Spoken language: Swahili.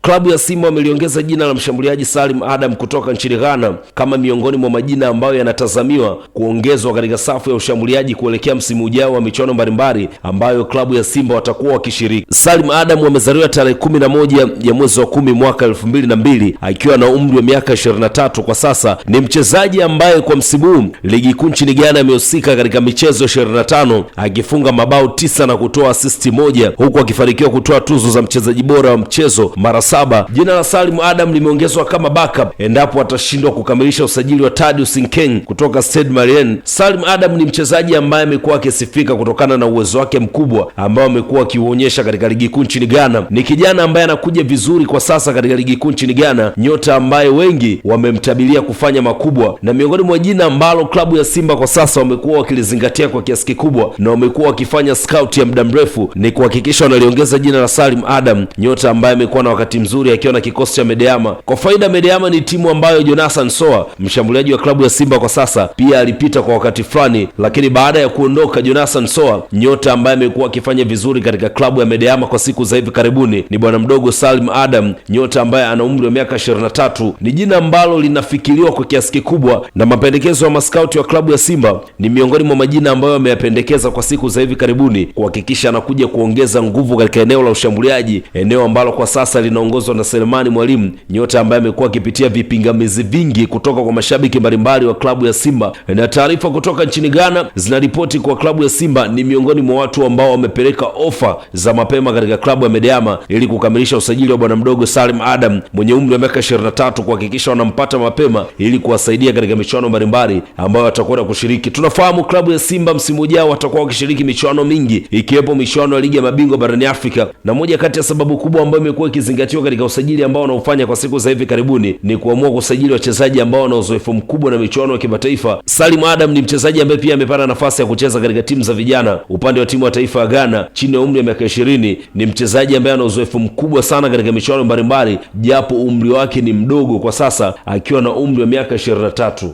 Klabu ya Simba wameliongeza jina la mshambuliaji Salim Adam kutoka nchini Ghana kama miongoni mwa majina ambayo yanatazamiwa kuongezwa katika safu ya ushambuliaji kuelekea msimu ujao wa michuano mbalimbali ambayo klabu ya Simba watakuwa wakishiriki. Salim Adam amezaliwa tarehe 11 ya mwezi wa 10 mwaka 2002 akiwa na umri wa miaka 23 kwa sasa. Ni mchezaji ambaye kwa msimu huu ligi kuu nchini Ghana amehusika katika michezo 25 akifunga mabao 9 na kutoa assist 1 huku akifanikiwa kutoa tuzo za mchezaji bora wa mchezo mara 7. Jina la Salim Adam limeongezwa kama backup endapo atashindwa kukamilisha usajili wa Thaddeus Nkeng kutoka Stade Malien. Salim Adam ni mchezaji ambaye amekuwa akisifika kutokana na uwezo wake mkubwa ambao amekuwa akiuonyesha katika ligi kuu nchini Ghana. Ni kijana ambaye anakuja vizuri kwa sasa katika ligi kuu nchini Ghana, nyota ambaye wengi wamemtabilia kufanya makubwa, na miongoni mwa jina ambalo klabu ya Simba kwa sasa wamekuwa wakilizingatia kwa kiasi kikubwa na wamekuwa wakifanya scout ya muda mrefu ni kuhakikisha wanaliongeza jina la Salim Adam, nyota ambaye amekuwa na wakati mzuri akiwa na kikosi cha Medeama. Kwa faida, Medeama ni timu ambayo Jonathan Soa, mshambuliaji wa klabu ya Simba kwa sasa, pia alipita kwa wakati fulani, lakini baada ya kuondoka Jonathan Soa, nyota ambaye amekuwa akifanya vizuri katika klabu ya Medeama kwa siku za hivi karibuni ni bwana mdogo Salim Adam, nyota ambaye ana umri wa miaka 23. Ni jina ambalo linafikiriwa kwa kiasi kikubwa na mapendekezo ya maskauti wa klabu ya Simba ni miongoni mwa majina ambayo wameyapendekeza kwa siku za hivi karibuni kuhakikisha anakuja kuongeza nguvu katika eneo la ushambuliaji, eneo ambalo kwa sasa linaongozwa na Selemani Mwalimu, nyota ambaye amekuwa akipitia vipingamizi vingi kutoka kwa mashabiki mbalimbali wa klabu ya Simba. Na taarifa kutoka nchini Ghana zinaripoti kwa klabu ya Simba ni miongoni mwa watu ambao wamepeleka ofa za mapema katika klabu ya Medeama ili kukamilisha usajili wa bwana mdogo Salim Adam mwenye umri wa miaka 23, kuhakikisha wanampata mapema ili kuwasaidia katika michuano mbalimbali ambayo watakwenda kushiriki. Tunafahamu klabu ya Simba msimu ujao watakuwa wakishiriki michuano mingi ikiwepo michuano ya ligi ya mabingwa barani Afrika, na moja kati ya sababu kubwa ambayo imekuwa ikizingatiwa katika usajili ambao wanaofanya kwa siku za hivi karibuni ni kuamua kusajili wachezaji ambao wana uzoefu mkubwa na michuano ya kimataifa. Salim Adam ni mchezaji ambaye pia amepata nafasi ya kucheza katika timu za vijana upande wa timu ya taifa ya Ghana chini ya umri wa miaka 20. Ni mchezaji ambaye ana uzoefu mkubwa sana katika michuano mbalimbali japo umri wake ni mdogo kwa sasa akiwa na umri wa miaka 23.